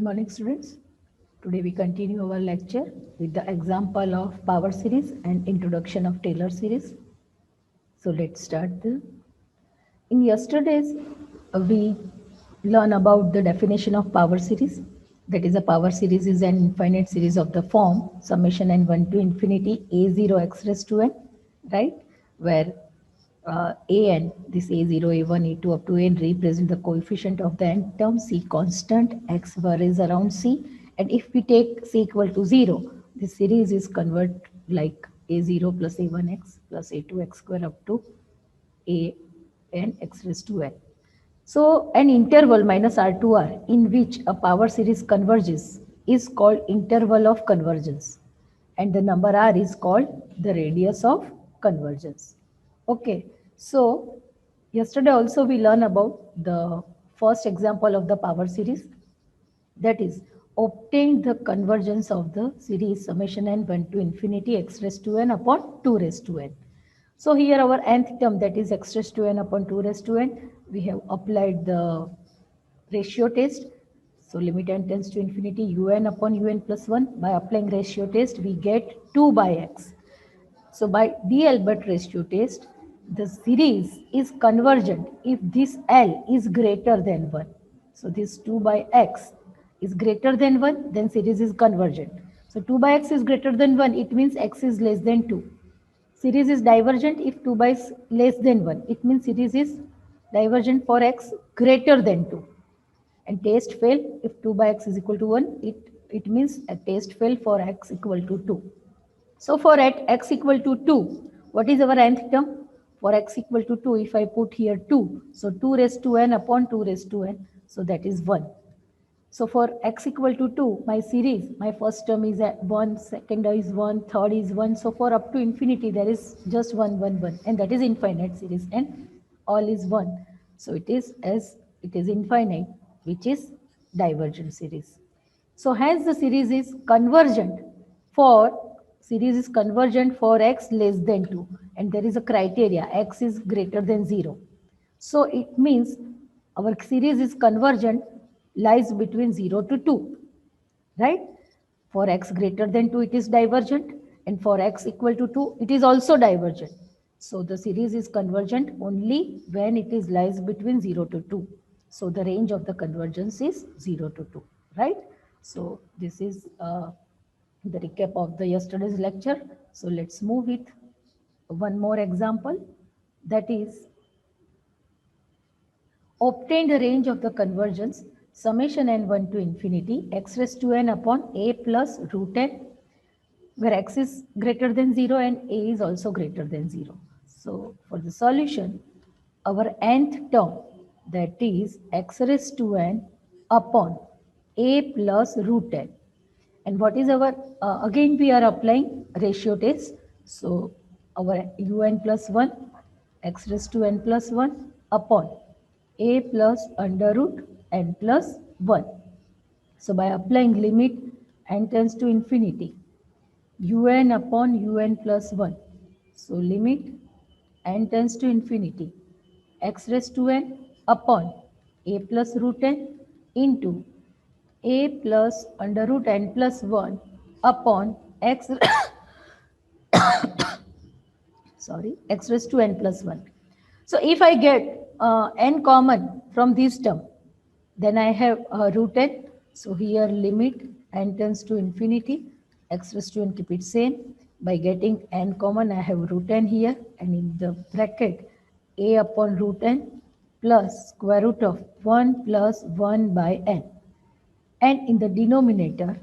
Good morning, students. Today we continue our lecture with the example of power series and introduction of Taylor series. So let's start. In yesterday's, we learn about the definition of power series. That is, a power series is an infinite series of the form summation n1 to infinity a0 x raised to n, right? Where an, this a0, a1, a2 up to n represent the coefficient of the n term, c constant, x varies around c. And if we take c equal to 0, this series is convert like a0 plus a1x plus a2x square up to a n x raised to n. So an interval minus R2R in which a power series converges is called interval of convergence, and the number R is called the radius of convergence. Okay, so yesterday also we learned about the first example of the power series, that is obtain the convergence of the series summation n1 to infinity x raised to n upon 2 raised to n. So here our nth term, that is x raised to n upon 2 raised to n, we have applied the ratio test. So limit n tends to infinity un upon un plus 1. By applying ratio test, we get 2 by x. So by D'Albert ratio test, the series is convergent if this L is greater than 1. So this 2 by x is greater than 1, then series is convergent. So 2 by x is greater than 1, it means x is less than 2. Series is divergent if 2 by x less than 1. It means series is divergent for x greater than 2. And test fail if 2 by x is equal to 1. It means a test fail for x equal to 2. So for at x equal to 2, what is our nth term? For x equal to 2, if I put here 2, so 2 raised to n upon 2 raised to n, so that is 1. So for x equal to 2, my series, my first term is at 1, second is 1, third is 1. So for up to infinity, there is just 1, 1, 1. And that is infinite series. And all is 1. So it is as it is infinite, which is divergent series. So hence the series is convergent for x less than 2. And there is a criteria, x is greater than 0. So it means our series is convergent lies between 0 to 2, right? For x greater than 2, it is divergent, and for x equal to 2, it is also divergent. So the series is convergent only when it is lies between 0 to 2. So the range of the convergence is 0 to 2, right? So this is the recap of the yesterday's lecture. So let's move with one more example, that is obtain the range of the convergence summation n1 to infinity x raised to n upon a plus root n, where x is greater than 0 and a is also greater than 0. So for the solution, our nth term, that is x raised to n upon a plus root n. And what is our, again we are applying ratio test. So our un plus 1, x raised to n plus 1 upon a plus under root n plus 1. So by applying limit n tends to infinity, un upon un plus 1. So limit n tends to infinity, x raised to n upon a plus root n into a plus under root n plus 1 upon x sorry, x raised to n plus 1. So if I get n common from this term, then I have root n. So here limit n tends to infinity, x raised to n keep it same. By getting n common, I have root n here, and in the bracket a upon root n plus square root of 1 plus 1 by n. And in the denominator,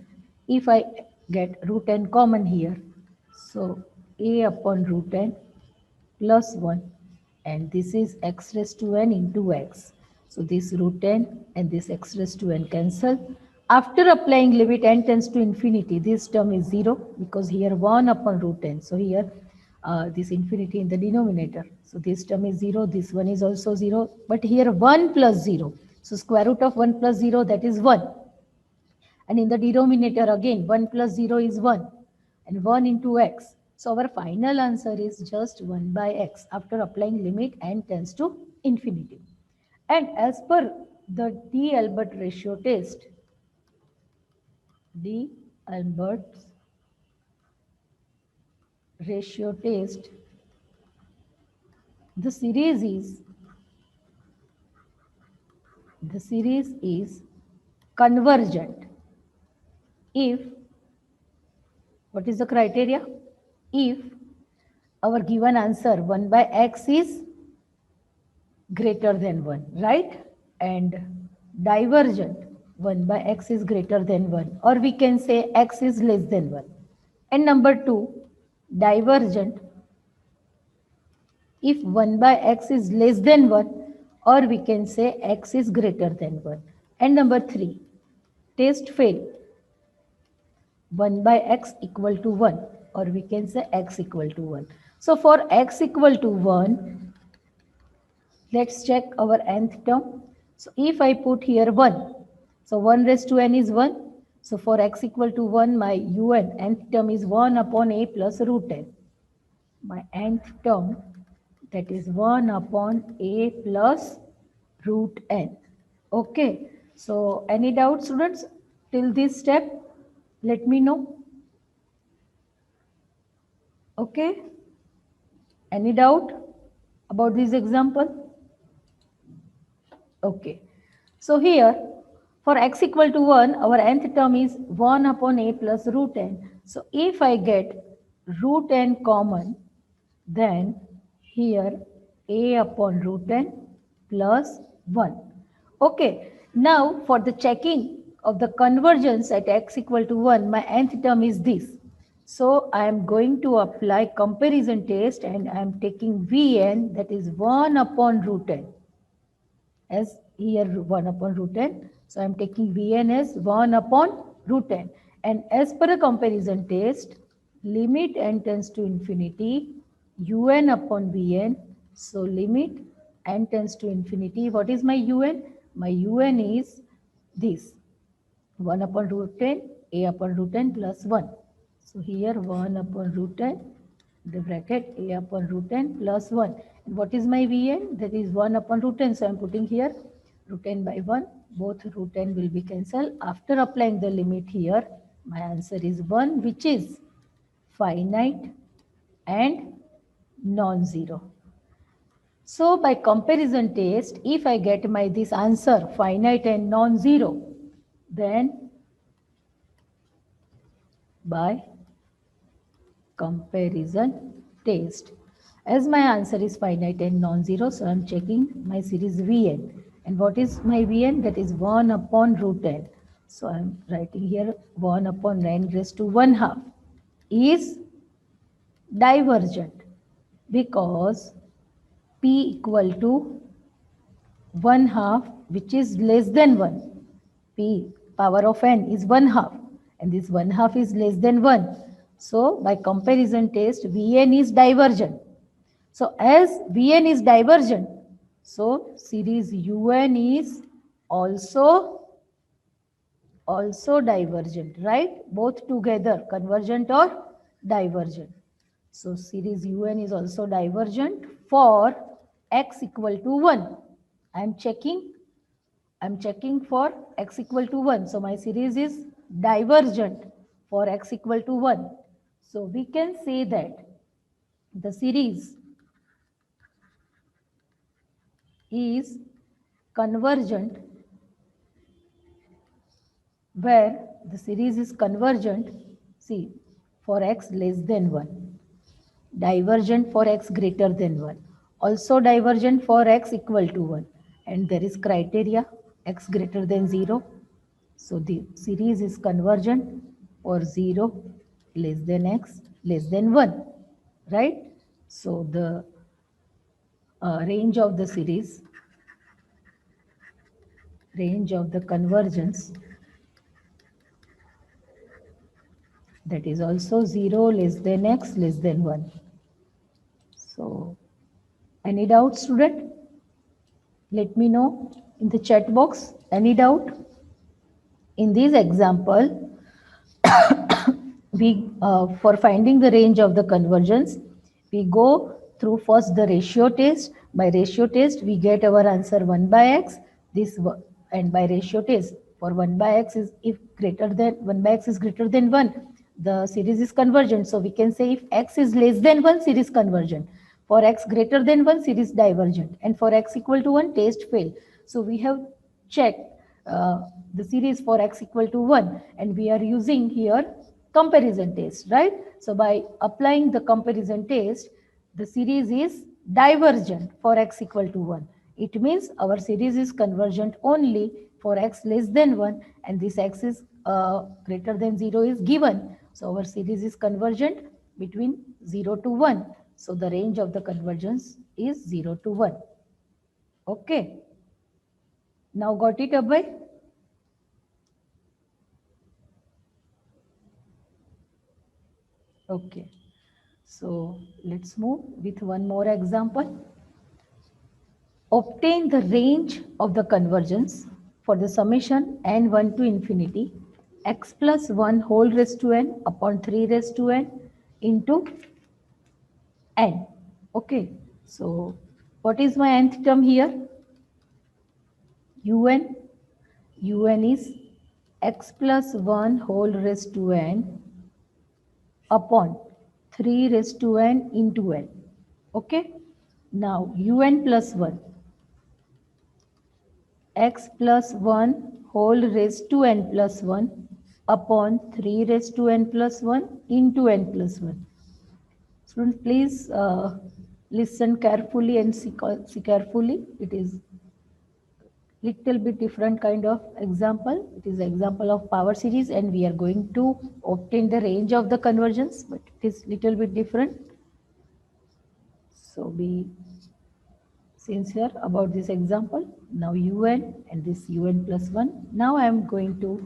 if I get root n common here, so a upon root n plus 1, and this is x raised to n into x. So this root n and this x raised to n cancel. After applying limit n tends to infinity, this term is 0 because here 1 upon root n. So here this infinity in the denominator. So this term is 0, this one is also 0, but here 1 plus 0. So square root of 1 plus 0, that is 1. And in the denominator again, 1 plus 0 is 1 and 1 into x. So our final answer is just 1 by x after applying limit n tends to infinity. And as per the D'Albert ratio test, D'Albert's ratio test. The series is convergent if, what is the criteria? If our given answer 1 by x is greater than 1, right? And divergent 1 by x is greater than 1, or we can say x is less than 1. And number 2, divergent if 1 by x is less than 1, or we can say x is greater than 1. And number 3, test fail 1 by x equal to 1, or we can say x equal to 1. So for x equal to 1, let's check our nth term. So if I put here 1, so 1 raised to n is 1. So for x equal to 1, my un, nth term is 1 upon a plus root n. My nth term, that is 1 upon a plus root n. Okay. So any doubt, students, till this step? Let me know. Okay. Any doubt about this example? Okay. So here, for x equal to 1, our nth term is 1 upon a plus root n. So if I get root n common, then here a upon root n plus 1. Okay. Now for the checking of the convergence at x equal to 1, my nth term is this. So I am going to apply comparison test, and I am taking Vn, that is 1 upon root n. As here 1 upon root n. So I am taking Vn as 1 upon root n. And as per a comparison test, limit n tends to infinity, un upon Vn. So limit n tends to infinity. What is my un? My un is this. 1 upon root n, a upon root n plus 1. So here 1 upon root n, the bracket a upon root n plus 1. And what is my Vn? That is 1 upon root n. So I am putting here root n by 1. Both root n will be cancelled. After applying the limit here, my answer is 1, which is finite and non-zero. So by comparison test, if I get my this answer finite and non-zero, then by comparison test, as my answer is finite and non-zero, so I am checking my series Vn. And what is my Vn? That is 1 upon root n. So I am writing here 1 upon n raised to 1/2 is divergent, because p equal to 1/2, which is less than 1. P power of n is 1/2, and this 1/2 is less than 1. So by comparison test, Vn is divergent. So as Vn is divergent, so series un is also divergent, right? Both together, convergent or divergent. So series un is also divergent for x equal to 1. I am checking for x equal to 1. So my series is divergent for x equal to 1. So we can say that the series is convergent where the series is convergent, see, for x less than 1, divergent for x greater than 1, also divergent for x equal to 1, and there is criteria x greater than 0. So the series is convergent for 0, less than x, less than 1, right? So the range of the series, range of the convergence, that is also 0, less than x, less than 1. So any doubt, student? Let me know in the chat box. Any doubt? In this example, we for finding the range of the convergence, we go through first the ratio test. By ratio test, we get our answer 1 by x. This, and by ratio test, For 1 by x is if greater than 1 by x is greater than 1, the series is convergent. So we can say if x is less than 1, series convergent. For x greater than 1, series divergent. And for x equal to 1, test fail. So we have checked the series for x equal to 1, and we are using here comparison test, right? So by applying the comparison test, the series is divergent for x equal to 1. It means our series is convergent only for x less than 1, and this x is greater than 0 is given. So our series is convergent between 0 to 1. So the range of the convergence is 0 to 1. Okay. Now got it, Abhay? Okay. So let's move with one more example. Obtain the range of the convergence for the summation n1 to infinity x plus 1 whole raised to n upon 3 raised to n into n. Okay. So what is my nth term here? un. Un is x plus 1 whole raised to n upon 3 raised to n into n. Okay. Now un plus 1 x plus 1 whole raised to n plus 1 upon 3 raised to n plus 1 into n plus 1. Students, please listen carefully and see carefully. It is little bit different kind of example. It is example of power series, and we are going to obtain the range of the convergence, but it is little bit different. So be sincere about this example. Now un and this un plus 1. Now I am going to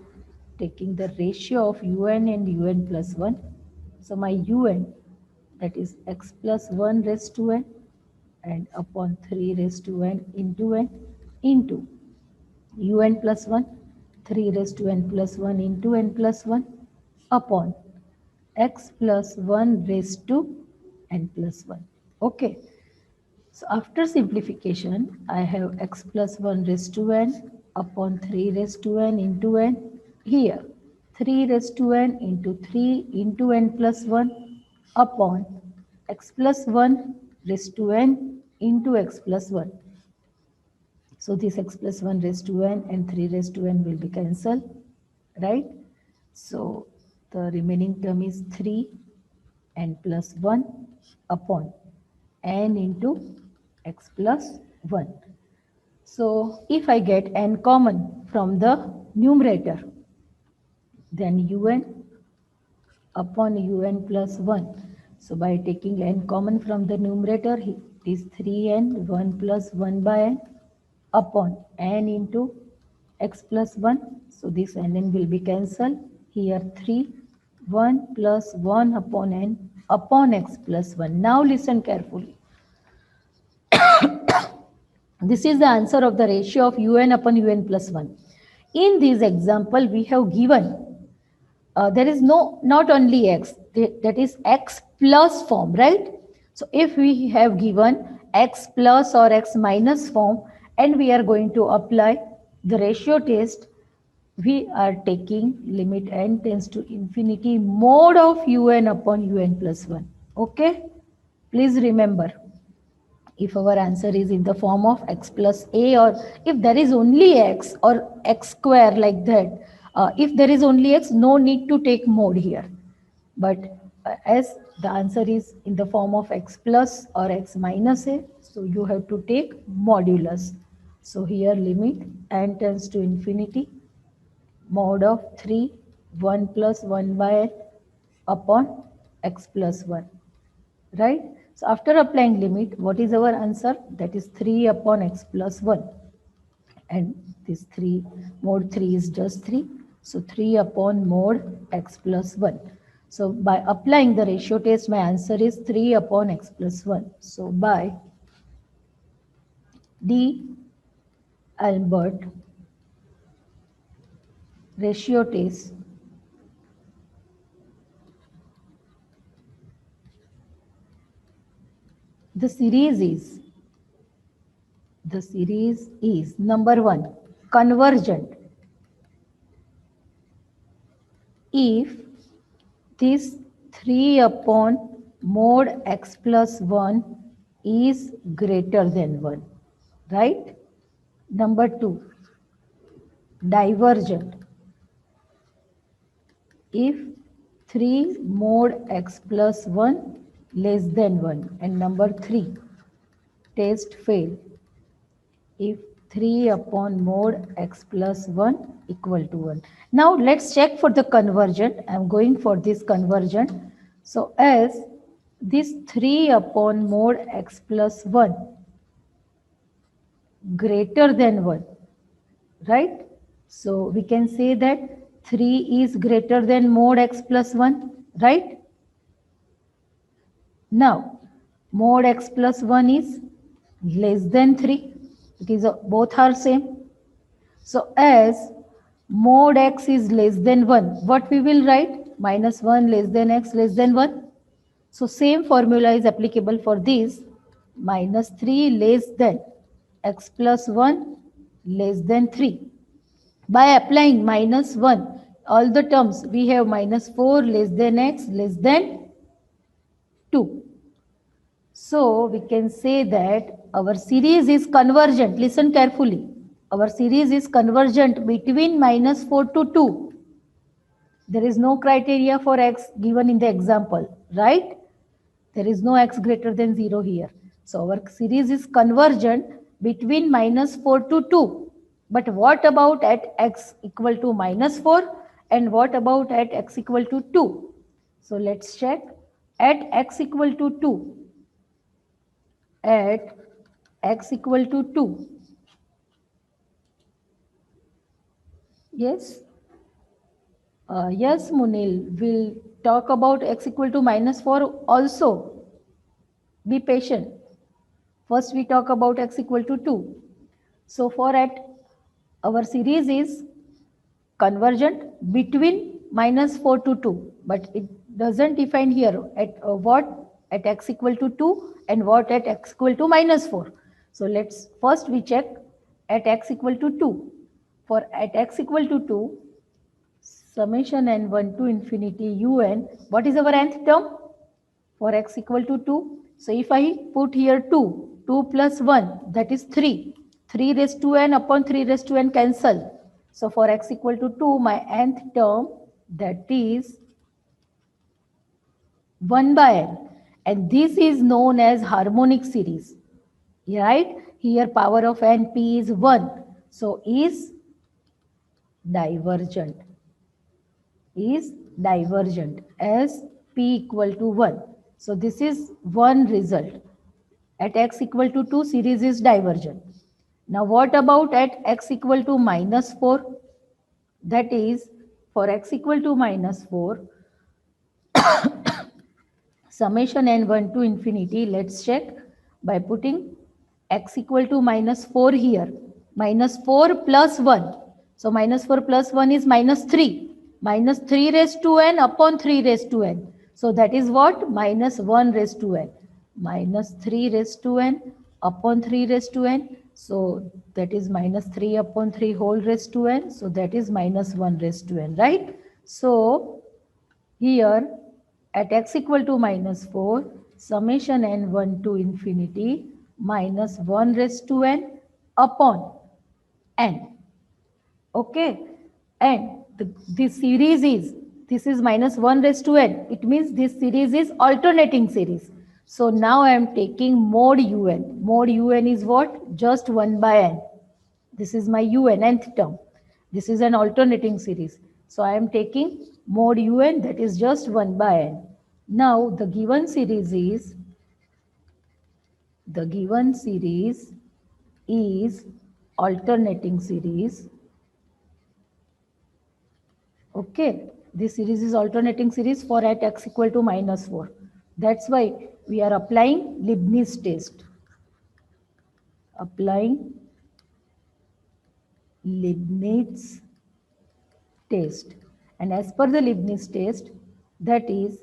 taking the ratio of un and un plus 1. So my un, that is x plus 1 raised to n and upon 3 raised to n into un plus 1, 3 raised to n plus 1 into n plus 1 upon x plus 1 raised to n plus 1. Okay. So after simplification, I have x plus 1 raised to n upon 3 raised to n into n. Here, 3 raised to n into 3 into n plus 1 upon x plus 1 raised to n into x plus 1. So this x plus 1 raised to n and 3 raised to n will be cancelled, right? So the remaining term is 3 n plus 1 upon n into x plus 1. So if I get n common from the numerator, then un upon un plus 1. So by taking n common from the numerator, it is 3n 1 plus 1 by n upon n into x plus 1. So this n will be cancelled. Here 3, 1 plus 1 upon n upon x plus 1. Now listen carefully. This is the answer of the ratio of un upon un plus 1. In this example, we have given, there is not only x, that is x plus form, right? So if we have given x plus or x minus form, and we are going to apply the ratio test, we are taking limit n tends to infinity mod of un upon un plus 1. Okay? Please remember, if our answer is in the form of x plus a, or if there is only x or x square like that, if there is only x, no need to take mod here. But as the answer is in the form of x plus or x minus a, so you have to take modulus. So here limit n tends to infinity mod of 3, 1 plus 1 by n upon x plus 1, right? So after applying limit, what is our answer? That is 3 upon x plus 1. And this 3, mod 3 is just 3. So 3 upon mod x plus 1. So by applying the ratio test, my answer is 3 upon x plus 1. So by D'Alembert ratio test, the series is number 1, convergent. if this 3 upon mod x plus 1 is greater than 1, right? Number 2, divergent. If 3 mod x plus 1 less than 1. And number 3, test fail. If 3 upon mod x plus 1 equal to 1. Now let's check for the convergent. I am going for this convergent. So as this 3 upon mod x plus 1 greater than 1, right? So we can say that 3 is greater than mod x plus 1, right? Now, mod x plus 1 is less than 3. It is both are same. So as mod x is less than 1, what we will write? Minus 1 less than x less than 1. So same formula is applicable for this. Minus 3 less than x plus 1 less than 3. By applying minus 1, all the terms we have minus 4 less than x less than 2. So we can say that our series is convergent. Listen carefully. Our series is convergent between minus 4 to 2. There is no criteria for x given in the example, right? There is no x greater than 0 here. So our series is convergent between minus 4 to 2. But what about at x equal to minus 4? And what about at x equal to 2? So let's check. At x equal to 2. At x equal to 2. Yes? Yes, Munil, we'll talk about x equal to minus 4 also. Be patient. First we talk about x equal to 2. So for at our series is convergent between minus 4 to 2. But it doesn't define here at what at x equal to 2 and what at x equal to minus 4. So let's first we check at x equal to 2. For at x equal to 2, summation n1 to infinity un. What is our nth term? For x equal to 2. So if I put here 2, 2 plus 1, that is 3. 3 raised to n upon 3 raised to n cancel. So for x equal to 2, my nth term, that is 1 by n. And this is known as harmonic series. Right? Here power of np is 1. So is divergent. Is divergent as p equal to 1. So this is one result. At x equal to 2, series is divergent. Now what about at x equal to minus 4? That is, for x equal to minus 4, summation n1 to infinity, let's check by putting x equal to minus 4 here. Minus 4 plus 1. So minus 4 plus 1 is minus 3. Minus 3 raised to n upon 3 raised to n. So that is what? Minus 1 raised to n. Minus 3 raised to n upon 3 raised to n. So that is minus 3 upon 3 whole raised to n. So that is minus 1 raised to n, right? So here at x equal to minus 4, summation n1 to infinity minus 1 raised to n upon n. Okay. And this series is, this is minus 1 raised to n. It means this series is alternating series. So now I am taking mod un. Mod un is what? Just 1 by n. This is my un, nth term. This is an alternating series. So I am taking mod un, that is just 1 by n. Now the given series is alternating series. Okay, this series is alternating series for at x equal to minus 4. That's why we are applying Leibniz test. Applying Leibniz test. And as per the Leibniz test, that is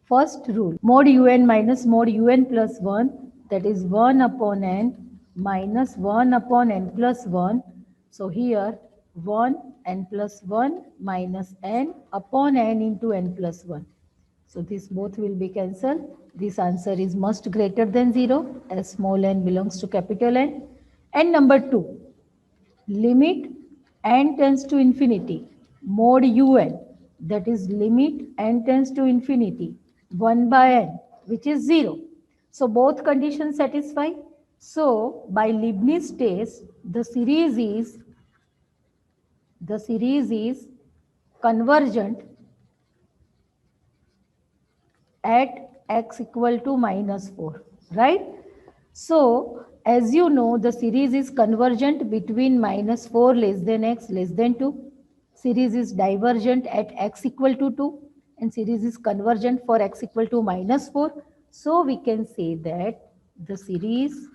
first rule, mod un minus mod un plus 1, that is 1 upon n minus 1 upon n plus 1. So here 1 n plus 1 minus n upon n into n plus 1. So this both will be cancelled. This answer is must greater than 0 as small n belongs to capital N. And number 2, limit n tends to infinity mod un, that is limit n tends to infinity 1 by n, which is 0. So both conditions satisfy. So by Leibniz test, the series is convergent at x equal to minus 4, right? So as you know, the series is convergent between minus 4 less than x less than 2. Series is divergent at x equal to 2 and series is convergent for x equal to minus 4. So we can say that the series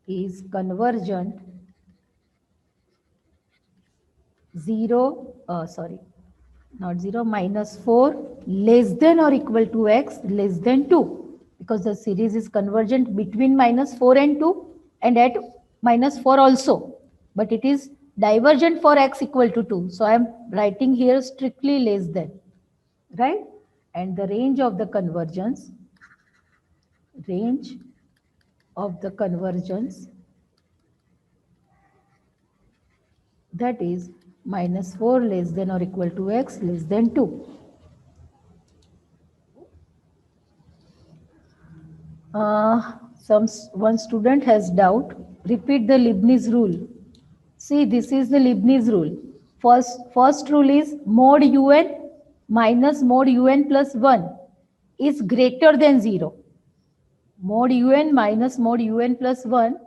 is convergent 0, minus 4 less than or equal to x less than 2, because the series is convergent between minus 4 and 2 and at minus 4 also, but it is divergent for x equal to 2. So I am writing here strictly less than, right? And the range of the convergence that is minus 4 less than or equal to x less than 2. One student has doubt. Repeat the Leibniz rule. See, this is the Leibniz rule. First rule is mod un minus mod un plus 1 is greater than 0. Mod un minus mod un plus 1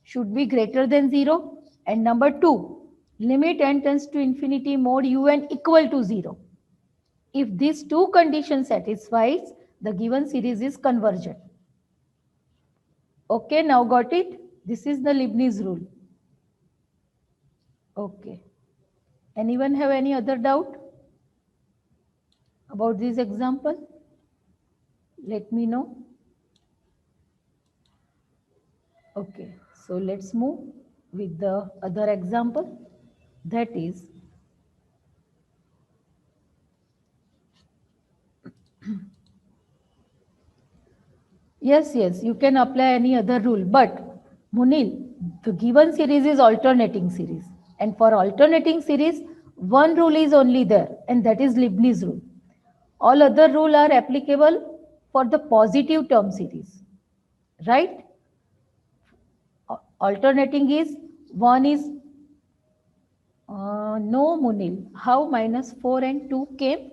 should be greater than 0. And number 2, limit n tends to infinity mod un equal to 0. If these two conditions satisfies, the given series is convergent. Okay, now got it? This is the Leibniz rule. Okay. Anyone have any other doubt about this example? Let me know. Okay, so let's move with the other example. That is yes, you can apply any other rule, but Munil, the given series is alternating series, and for alternating series, one rule is only there, and that is Leibniz rule. All other rules are applicable for the positive term series, right? Alternating is one is no, Munil. How minus 4 and 2 came?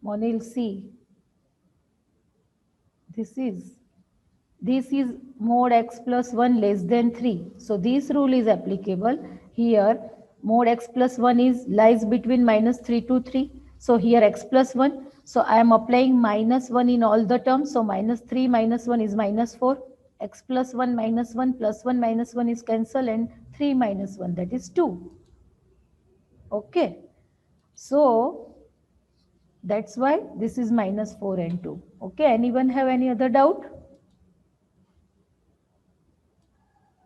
Munil, see. This is mod x plus 1 less than 3. So this rule is applicable. Here mod x plus 1 lies between minus 3 to 3. So here x plus 1. So I am applying minus 1 in all the terms. So minus 3 minus 1 is minus 4. X plus 1 minus 1 plus 1 minus 1 is cancelled and 3 minus 1, that is 2. Okay. So that's why this is minus 4 and 2. Okay. Anyone have any other doubt?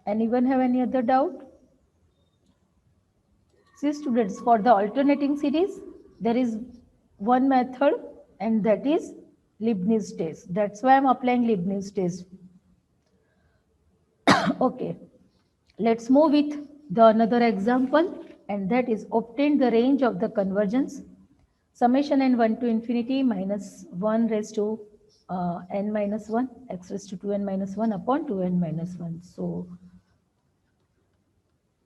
Anyone have any other doubt? See students, for the alternating series, there is one method and that is Leibniz test. That's why I'm applying Leibniz test. Okay, let's move with the another example, and that is obtain the range of the convergence. Summation n 1 to infinity minus 1 raised to n minus 1 x raised to 2n minus 1 upon 2n minus 1. So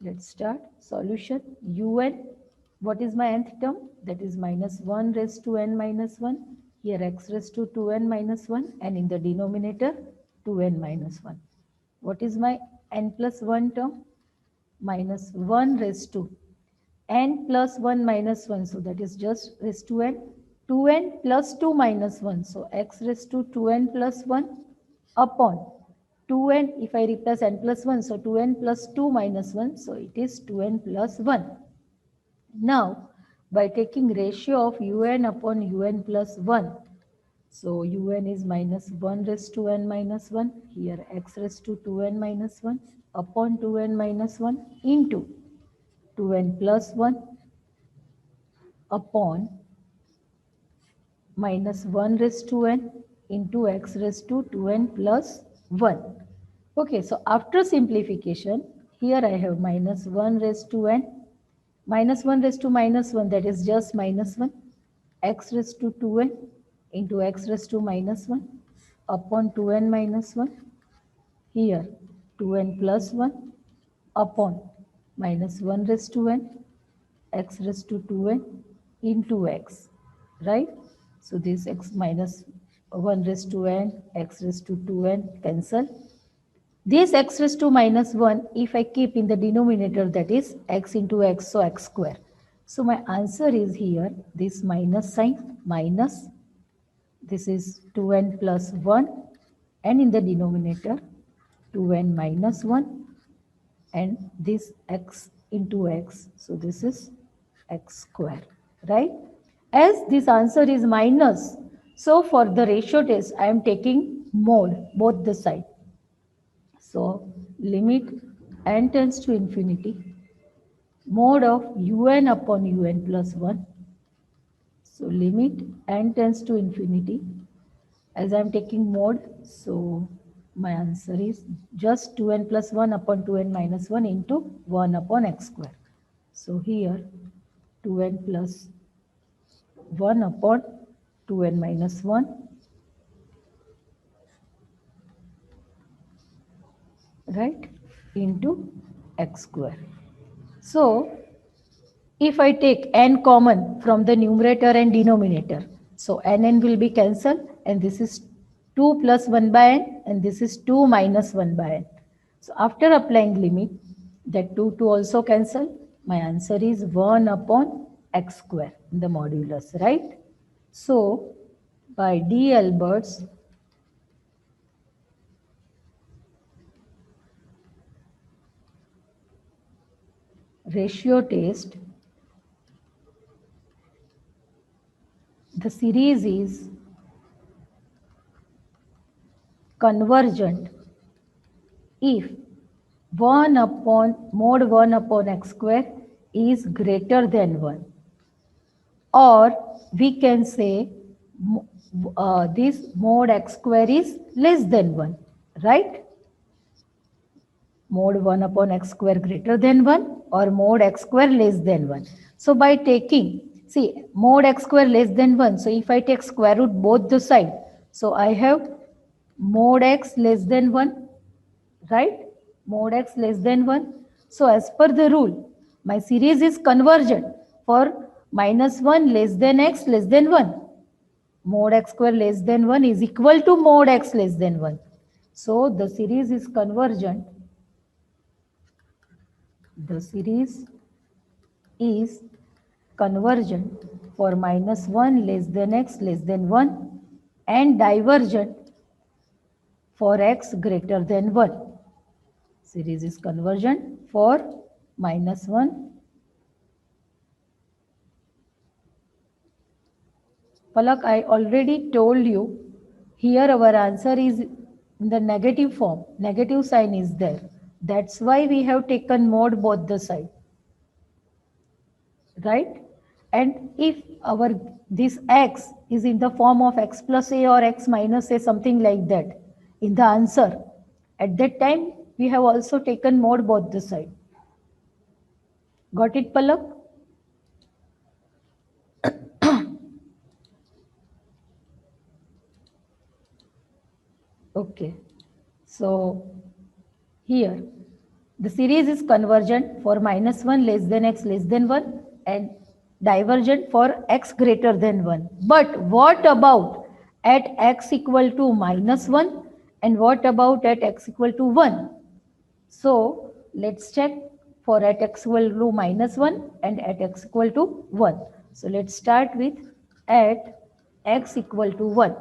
let's start. Solution un. What is my nth term? That is minus 1 raised to n minus 1. Here x raised to 2n minus 1 and in the denominator 2n minus 1. What is my n plus 1 term? Minus 1 raised to n plus 1 minus 1. So that is just raised to n. 2n plus 2 minus 1. So x raised to 2n plus 1 upon 2n. If I replace n plus 1, so 2n plus 2 minus 1. So it is 2n plus 1. Now, by taking ratio of un upon un plus 1, so un is minus 1 raised to n minus 1. Here x raised to 2n minus 1. upon 2n minus 1 into 2n plus 1 upon minus 1 raised to n into x raised to 2n plus 1. Okay, so after simplification, here I have minus 1 raised to n, minus 1 raised to minus 1, that is just minus 1, x raised to 2n into x raised to minus 1 upon 2n minus 1, here 2n plus 1 upon minus 1 raised to n, x raised to 2n into x, right? So this x minus 1 raised to n, x raised to 2n cancel. This x raised to minus 1, if I keep in the denominator, that is x into x, so x square. So my answer is here, this minus sign, minus, this is 2n plus 1, and in the denominator, 2n minus 1, and this x into x, so this is x square, right? As this answer is minus, so for the ratio test, I am taking mode, both the side. So limit n tends to infinity, mode of un upon un plus 1. So limit n tends to infinity. As I am taking mode, so my answer is just 2n plus 1 upon 2n minus 1 into 1 upon x square. So here 2n plus 1 upon 2n minus 1 right into x square. So if I take n common from the numerator and denominator, so n will be cancelled, and this is 2 plus 1 by n, and this is 2 minus 1 by n. So after applying limit, that 2 also cancel. My answer is 1 upon x square in the modulus, right? So by D'Albert's ratio test, the series is convergent if 1 upon mod 1 upon x square is greater than 1, or we can say this mod x square is less than 1, right? Mod 1 upon x square greater than 1 or mod x square less than 1. So by taking, see, mod x square less than 1, so if I take square root both the side, so I have mod x less than 1, right? Mod x less than 1. So as per the rule, my series is convergent for minus 1 less than x less than 1. Mod x square less than 1 is equal to mod x less than 1. So the series is convergent. The series is convergent for minus 1 less than x less than 1 and divergent for x greater than 1. Series is convergent for minus 1. Palak, I already told you, here our answer is in the negative form. Negative sign is there. That's why we have taken mod both the side. Right? And if our this x is in the form of x plus a or x minus a, something like that, in the answer, at that time we have also taken mod both the side. Got it, Palak? Okay. So here the series is convergent for minus 1 less than x less than 1 and divergent for x greater than 1. But what about at x equal to minus 1 and what about at x equal to 1? So let's check for at x equal to minus 1 and at x equal to 1. So let's start with at x equal to 1.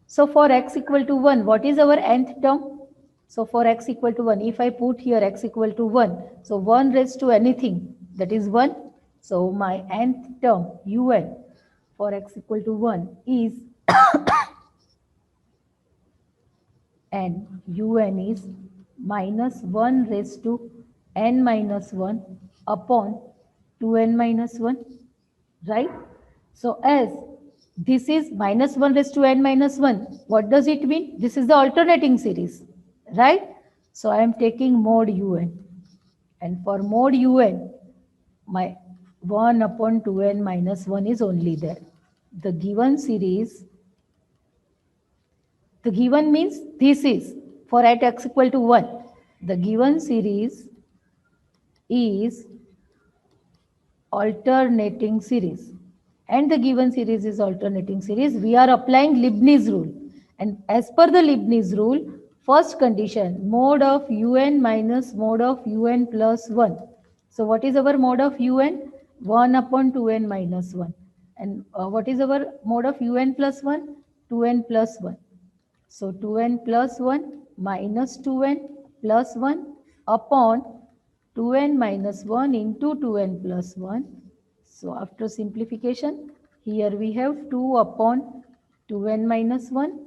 So for x equal to 1, what is our nth term? So for x equal to 1, if I put here x equal to 1, so 1 raised to anything, that is 1. So my nth term, un, for x equal to 1 is and un is minus 1 raised to n minus 1 upon 2n minus 1, right? So as this is minus 1 raised to n minus 1, what does it mean? This is the alternating series, right? So I am taking mod un, and for mod un, my 1 upon 2n minus 1 is only there. The given series, the given means this is for at x equal to 1. The given series is alternating series, and the given series is alternating series. We are applying Leibniz rule, and as per the Leibniz rule, first condition, mod of un minus mod of un plus 1. So what is our mod of un? 1 upon 2n minus 1. And what is our mod of un plus 1? 2n plus 1. So 2n plus 1 minus 2n plus 1 upon 2n minus 1 into 2n plus 1. So after simplification, here we have 2 upon 2n minus 1,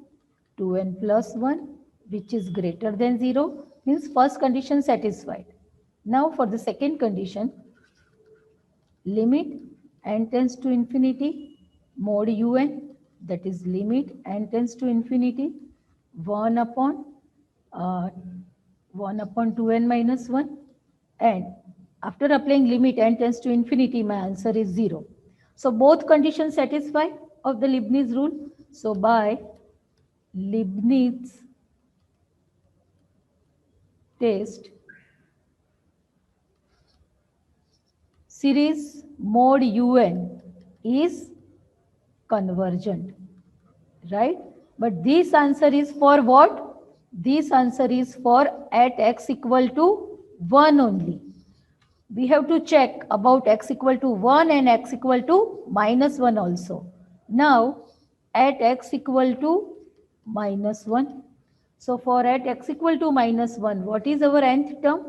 2n plus 1, which is greater than 0, means first condition satisfied. Now for the second condition, limit n tends to infinity mod un, that is limit n tends to infinity 1 upon uh, 1 upon 2n minus 1, and after applying limit n tends to infinity, my answer is 0. So both conditions satisfy of the Leibniz rule. So by Leibniz test, series mod un is convergent, right? But this answer is for what? This answer is for at x equal to 1 only. We have to check about x equal to 1 and x equal to minus 1 also. Now at x equal to minus 1. So for at x equal to minus 1, what is our nth term?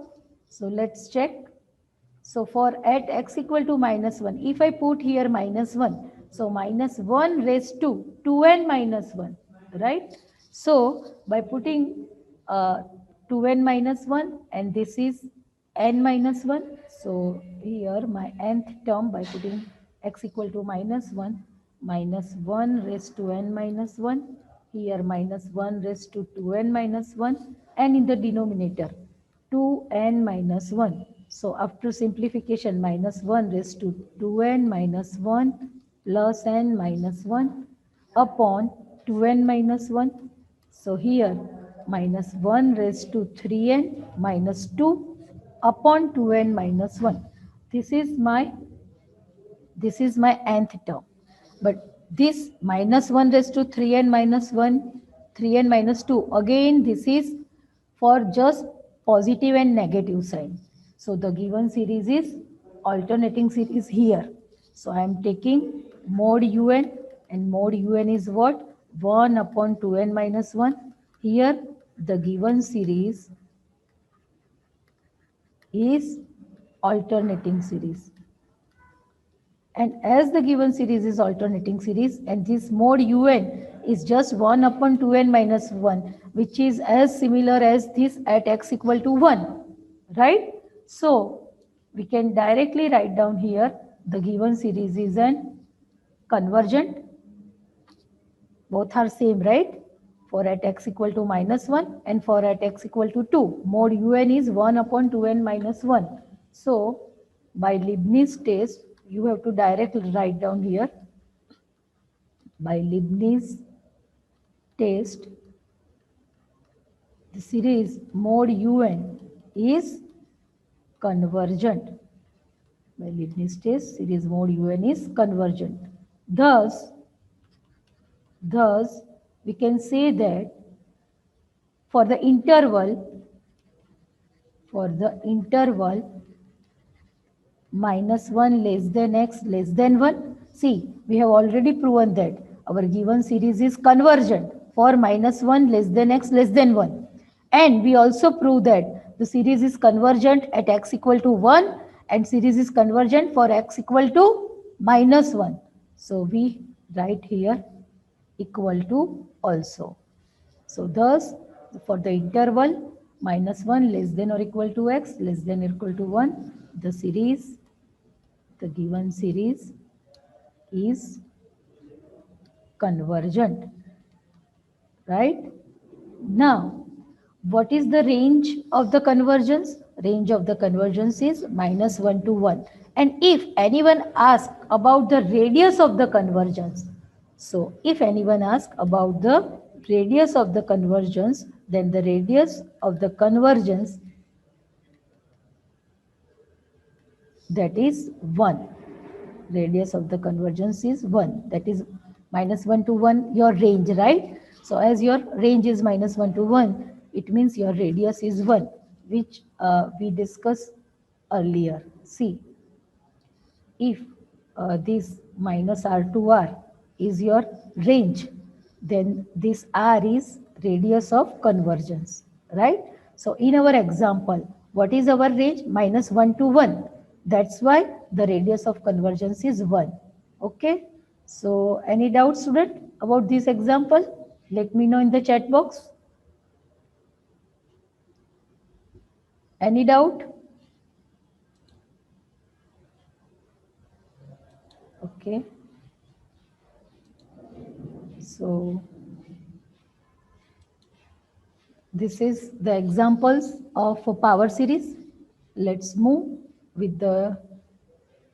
So let's check. So for at x equal to minus 1, if I put here minus 1, so minus 1 raised to 2n minus 1, right? So by putting 2n minus 1, and this is n minus 1, so here my nth term by putting x equal to minus 1, minus 1 raised to n minus 1, here minus 1 raised to 2n minus 1, and in the denominator 2n minus 1. So after simplification, minus 1 raised to 2n minus 1 plus n minus 1 upon 2n minus 1. So here minus 1 raised to 3n minus 2 upon 2n minus 1. This is my nth term. But this minus 1 raised to 3n minus 1, 3n minus 2, again this is for just positive and negative sign. So the given series is alternating series here. So I am taking mod un, and mod un is what? 1 upon 2n minus 1. Here the given series is alternating series. And as the given series is alternating series, and this mod un is just 1 upon 2n minus 1, which is as similar as this at x equal to 1, right? So we can directly write down here the given series is an convergent. Both are same, right? For at x equal to minus 1 and for at x equal to 2. Mod un is 1 upon 2n minus 1. So by Leibniz test, you have to directly write down here. By Leibniz test, the series mod un is convergent. By Leibniz test, series mod un is convergent. Thus, we can say that for the interval minus 1 less than x less than 1, see, we have already proven that our given series is convergent for minus 1 less than x less than 1. And we also prove that the series is convergent at x equal to 1, and series is convergent for x equal to minus 1. So we write here equal to also. So thus for the interval minus 1 less than or equal to x less than or equal to 1, the series, the given series is convergent, right? Now, what is the range of the convergence? Range of the convergence is minus 1 to 1. And if anyone asks about the radius of the convergence, so if anyone asks about the radius of the convergence, then the radius of the convergence, that is 1. Radius of the convergence is 1. That is minus 1 to 1, your range, right? So as your range is minus 1 to 1, it means your radius is 1, which we discussed earlier. See, if this minus r to r is your range, then this r is radius of convergence, right? So in our example, what is our range? Minus 1 to 1. That's why the radius of convergence is 1. Okay. So any doubt, student, about this example? Let me know in the chat box. Any doubt? Okay. So this is the examples of a power series. Let's move with the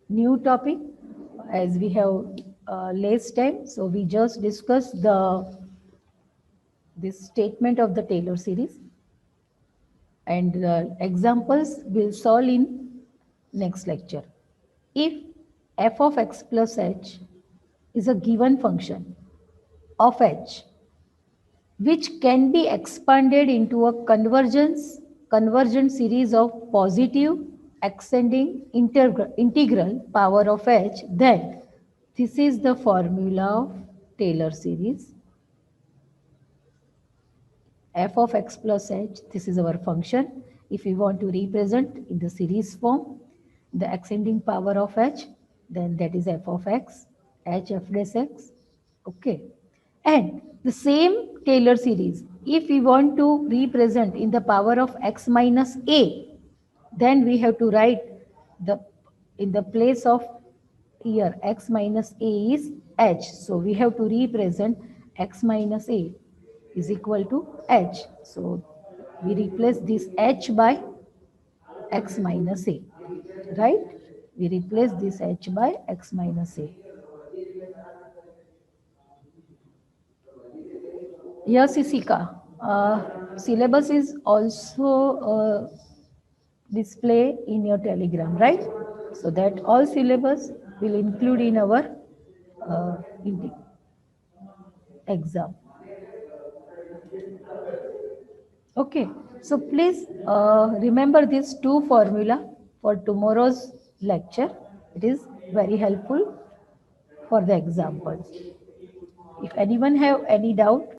new topic as we have less time. So we just discussed this statement of the Taylor series, and the examples will solve in next lecture. If f of x plus h is a given function of h, which can be expanded into a convergent series of positive ascending integral power of h, then this is the formula of Taylor series. F of x plus h, this is our function. If we want to represent in the series form the ascending power of h, then that is f of x, h f dash x. Okay. And the same Taylor series, if we want to represent in the power of x minus a, then we have to write the in the place of here x minus a is h. So we have to represent x minus a is equal to h. So we replace this h by x minus a, right? We replace this h by x minus a. Yes, Isika. Syllabus is also display in your Telegram, right? So that all syllabus will include in our in the exam. Okay, so please remember these two formula for tomorrow's lecture. It is very helpful for the examples. If anyone have any doubt,